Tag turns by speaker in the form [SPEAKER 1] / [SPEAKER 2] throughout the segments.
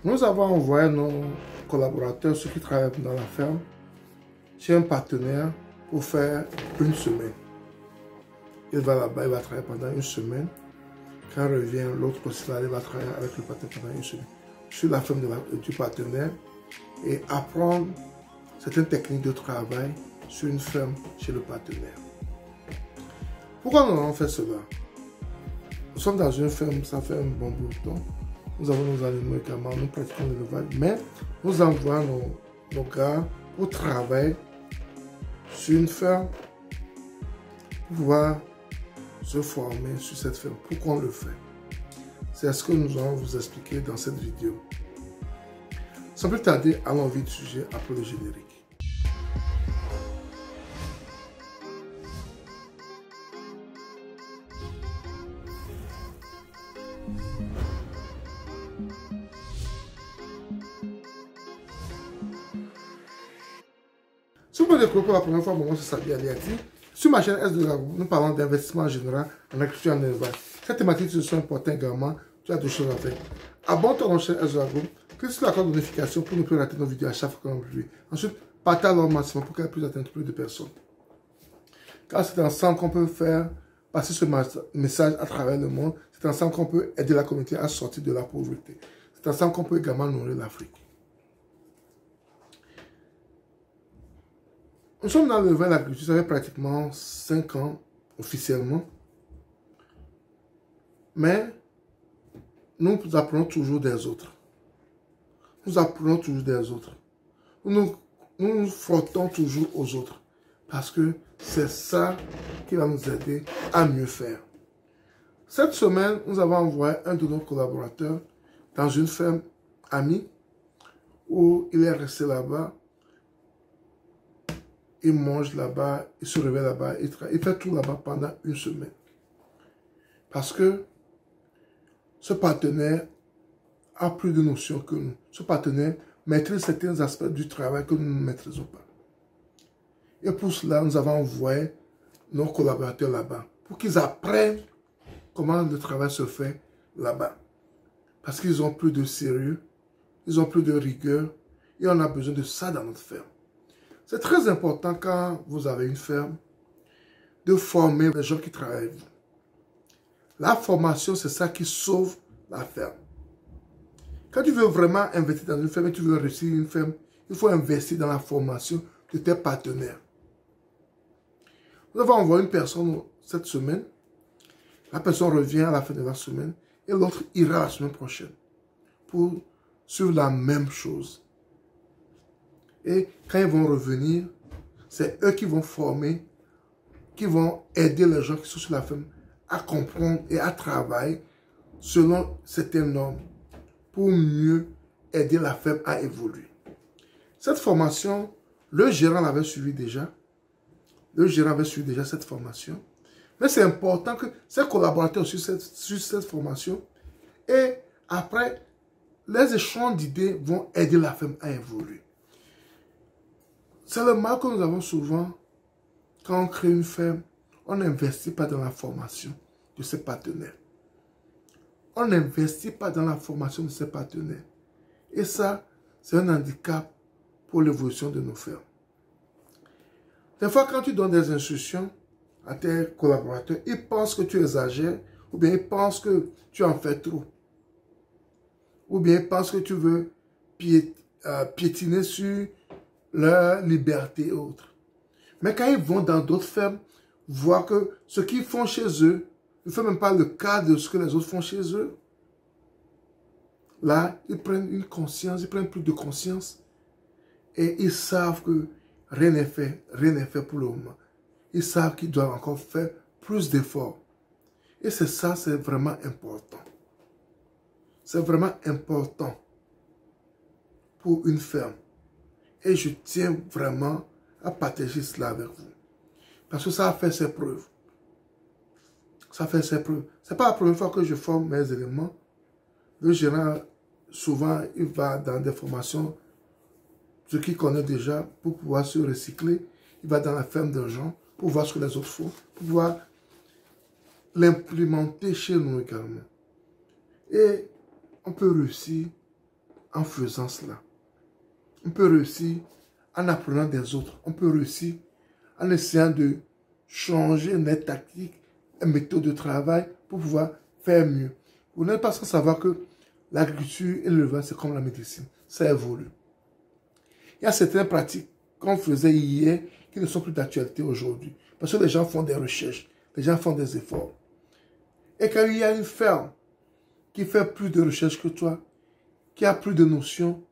[SPEAKER 1] Nous avons envoyé nos collaborateurs, ceux qui travaillent dans la ferme, chez un partenaire pour faire une semaine. Il va là-bas, il va travailler pendant une semaine. Quand il revient, l'autre aussi là, il va travailler avec le partenaire pendant une semaine sur la ferme du partenaire et apprendre certaines techniques de travail sur une ferme chez le partenaire. Pourquoi nous avons fait cela? Nous sommes dans une ferme, ça fait un bon bout de temps. Nous avons nos animaux également, nous pratiquons l'élevage, mais nous envoyons nos gars pour travailler sur une ferme pour pouvoir se former sur cette ferme. Pourquoi on le fait? C'est ce que nous allons vous expliquer dans cette vidéo. Sans plus tarder, allons vite du sujet après le générique. Si vous me découvrez pour la première fois, mon nom c'est Sabi Aliati. Sur ma chaîne S de la Groupe, nous parlons d'investissement en général en agriculture et en élevage. Cette thématique se sont importantes également. Tu as deux choses à faire. Abonne-toi dans la chaîne S de la Groupe. Clique sur la cloche de notification pour ne plus rater nos vidéos à chaque fois qu'on publie. Ensuite, partage-le au maximum pour qu'elle puisse atteindre plus de personnes. Car c'est ensemble qu'on peut faire passer ce message à travers le monde. C'est ensemble qu'on peut aider la communauté à sortir de la pauvreté. C'est ensemble qu'on peut également nourrir l'Afrique. Nous sommes dans le vin de l'agriculture, ça fait pratiquement 5 ans officiellement. Mais nous apprenons toujours des autres. Nous apprenons toujours des autres. Nous nous frottons toujours aux autres. Parce que c'est ça qui va nous aider à mieux faire. Cette semaine, nous avons envoyé un de nos collaborateurs dans une ferme amie où il est resté là-bas. Il mange là-bas, il se réveille là-bas, il fait tout là-bas pendant une semaine. Parce que ce partenaire a plus de notions que nous. Ce partenaire maîtrise certains aspects du travail que nous ne maîtrisons pas. Et pour cela, nous avons envoyé nos collaborateurs là-bas pour qu'ils apprennent comment le travail se fait là-bas. Parce qu'ils ont plus de sérieux, ils ont plus de rigueur et on a besoin de ça dans notre ferme. C'est très important quand vous avez une ferme de former les gens qui travaillent avec vous. La formation, c'est ça qui sauve la ferme. Quand tu veux vraiment investir dans une ferme et tu veux réussir une ferme, il faut investir dans la formation de tes partenaires. Nous avons envoyé une personne cette semaine. La personne revient à la fin de la semaine et l'autre ira la semaine prochaine pour suivre la même chose. Et quand ils vont revenir, c'est eux qui vont former, qui vont aider les gens qui sont sur la ferme à comprendre et à travailler selon certaines normes pour mieux aider la ferme à évoluer. Cette formation, le gérant l'avait suivi déjà. Le gérant avait suivi déjà cette formation. Mais c'est important que ses collaborateurs suivent cette formation. Et après, les échanges d'idées vont aider la ferme à évoluer. C'est le mal que nous avons souvent quand on crée une ferme. On n'investit pas dans la formation de ses partenaires. On n'investit pas dans la formation de ses partenaires. Et ça, c'est un handicap pour l'évolution de nos fermes. Des fois, quand tu donnes des instructions à tes collaborateurs, ils pensent que tu exagères, ou bien ils pensent que tu en fais trop. Ou bien ils pensent que tu veux piétiner sur leur liberté et autres. Mais quand ils vont dans d'autres fermes, voir que ce qu'ils font chez eux ne fait même pas le cas de ce que les autres font chez eux. Là, ils prennent une conscience, ils prennent plus de conscience et ils savent que rien n'est fait pour le moment. Ils savent qu'ils doivent encore faire plus d'efforts. Et c'est ça, c'est vraiment important. C'est vraiment important pour une ferme. Et je tiens vraiment à partager cela avec vous. Parce que ça a fait ses preuves. Ça fait ses preuves. Ce n'est pas la première fois que je forme mes éléments. Le gérant, souvent, il va dans des formations, ce qu'il connaît déjà, pour pouvoir se recycler. Il va dans la ferme de gens pour voir ce que les autres font, pour pouvoir l'implémenter chez nous également. Et on peut réussir en faisant cela. On peut réussir en apprenant des autres. On peut réussir en essayant de changer notre tactique, une méthode de travail pour pouvoir faire mieux. Vous n'êtes pas sans savoir que l'agriculture et l'élevage, c'est comme la médecine. Ça évolue. Il y a certaines pratiques qu'on faisait hier qui ne sont plus d'actualité aujourd'hui. Parce que les gens font des recherches, les gens font des efforts. Et quand il y a une ferme qui fait plus de recherches que toi, qui a plus de notions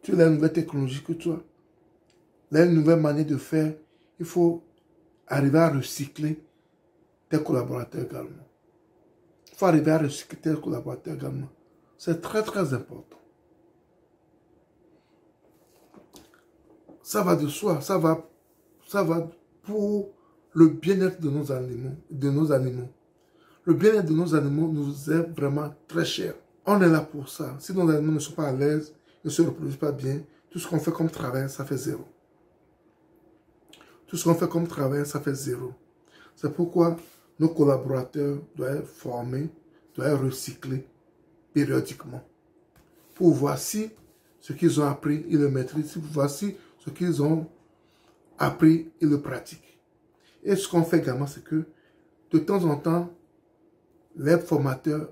[SPEAKER 1] sur la nouvelle technologie que toi, la nouvelle manière de faire, il faut arriver à recycler tes collaborateurs également. Il faut arriver à recycler tes collaborateurs également. C'est très très important. Ça va de soi, ça va pour le bien-être de nos animaux. Le bien-être de nos animaux nous est vraiment très cher. On est là pour ça. Si nos animaux ne sont pas à l'aise, ne se reproduisent pas bien, tout ce qu'on fait comme travail, ça fait zéro. Tout ce qu'on fait comme travail, ça fait zéro. C'est pourquoi nos collaborateurs doivent être formés, doivent être recyclés périodiquement. Pour voir si ce qu'ils ont appris, ils le maîtrisent. Pour voir si ce qu'ils ont appris, ils le pratiquent. Et ce qu'on fait également, c'est que de temps en temps, les formateurs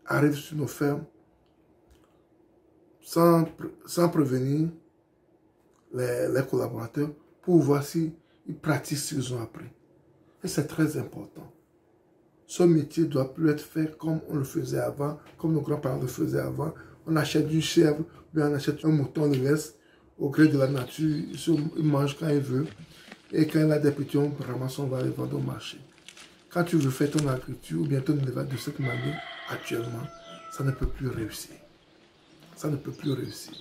[SPEAKER 1] arrivent sur nos fermes sans prévenir les collaborateurs pour voir s'ils pratiquent ce qu'ils ont appris. Et c'est très important. Ce métier ne doit plus être fait comme on le faisait avant, comme nos grands-parents le faisaient avant. On achète une chèvre, puis on achète un mouton, on le laisse au gré de la nature, il mange quand il veut. Et quand il a des petits, on ramasse, on va les vendre au marché. Quand tu veux faire ton agriculture ou bien ton élevage de cette manière, actuellement, ça ne peut plus réussir. Ça ne peut plus réussir.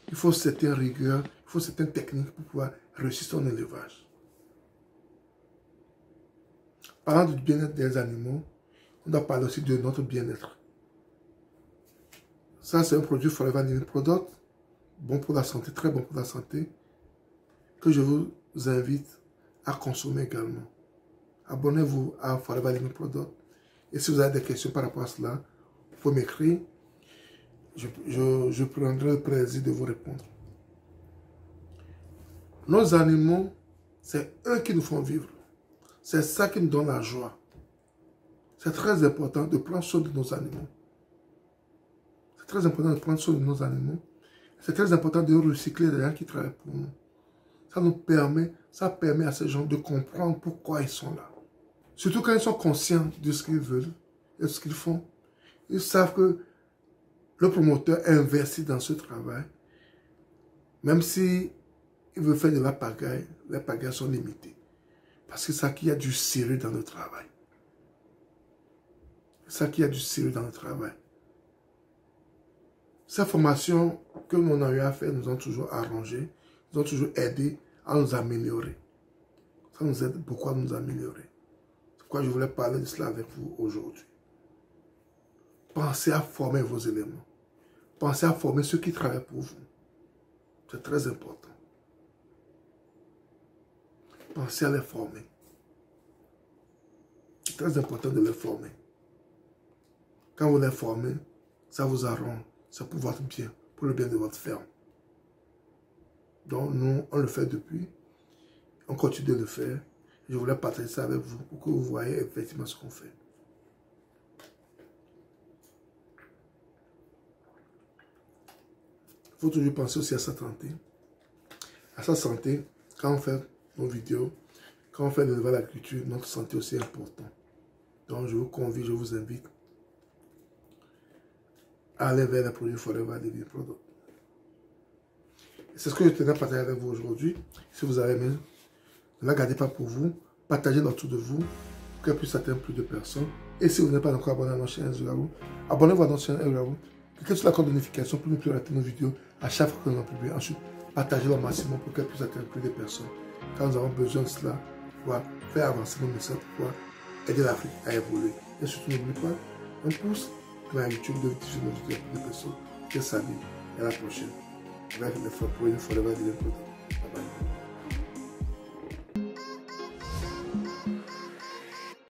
[SPEAKER 1] Il faut certaines rigueurs, il faut certaines techniques pour pouvoir réussir son élevage. Parlant du bien-être des animaux, on doit parler aussi de notre bien-être. Ça, c'est un produit Forever Living Product, bon pour la santé, très bon pour la santé, que je vous invite à consommer également. Abonnez-vous à Forever Living Product. Et si vous avez des questions par rapport à cela, vous pouvez m'écrire. Je prendrai le plaisir de vous répondre. Nos animaux, c'est eux qui nous font vivre. C'est ça qui nous donne la joie. C'est très important de prendre soin de nos animaux. C'est très important de prendre soin de nos animaux. C'est très important de recycler les gens qui travaillent pour nous. Ça permet à ces gens de comprendre pourquoi ils sont là. Surtout quand ils sont conscients de ce qu'ils veulent et de ce qu'ils font. Ils savent que le promoteur est investi dans ce travail. Même si il veut faire de la pagaille, les pagailles sont limitées. Parce que c'est ça qu'il y a du sérieux dans le travail. C'est ça qu'il y a du sérieux dans le travail. Ces formations que l'on a eu à faire nous ont toujours arrangé, nous ont toujours aidé à nous améliorer. Ça nous aide beaucoup à nous améliorer. C'est pourquoi je voulais parler de cela avec vous aujourd'hui. Pensez à former vos éléments. Pensez à former ceux qui travaillent pour vous. C'est très important. Pensez à les former. C'est très important de les former. Quand vous les formez, ça vous arrange. C'est pour votre bien, pour le bien de votre ferme. Donc nous, on le fait depuis. On continue de le faire. Je voulais partager ça avec vous pour que vous voyez effectivement ce qu'on fait. Il faut toujours penser aussi à sa santé. À sa santé, quand on fait nos vidéos, quand on fait de l'agriculture, notre santé aussi est importante. Donc je vous convie, je vous invite à aller vers les produits Forever Living Product. C'est ce que je tenais à partager avec vous aujourd'hui. Si vous avez aimé, ne la gardez pas pour vous. Partagez-le autour de vous pour qu'elle puisse atteindre plus de personnes. Et si vous n'êtes pas encore abonné à notre chaîne Ezurabo, abonnez-vous à notre chaîne Ezurabo. Cliquez sur la cloche de notification pour ne plus rater nos vidéos à chaque fois que nous en publions. Ensuite, partagez-le au maximum pour qu'elle puisse atteindre plus de personnes. Car nous avons besoin de cela pour faire avancer nos messages, pour aider l'Afrique à évoluer. Et surtout, n'oubliez pas, un pouce pour la YouTube de diffuser nos vidéos à plus de personnes. Que ça vie. Et à la prochaine. Avec les Forever Living Product.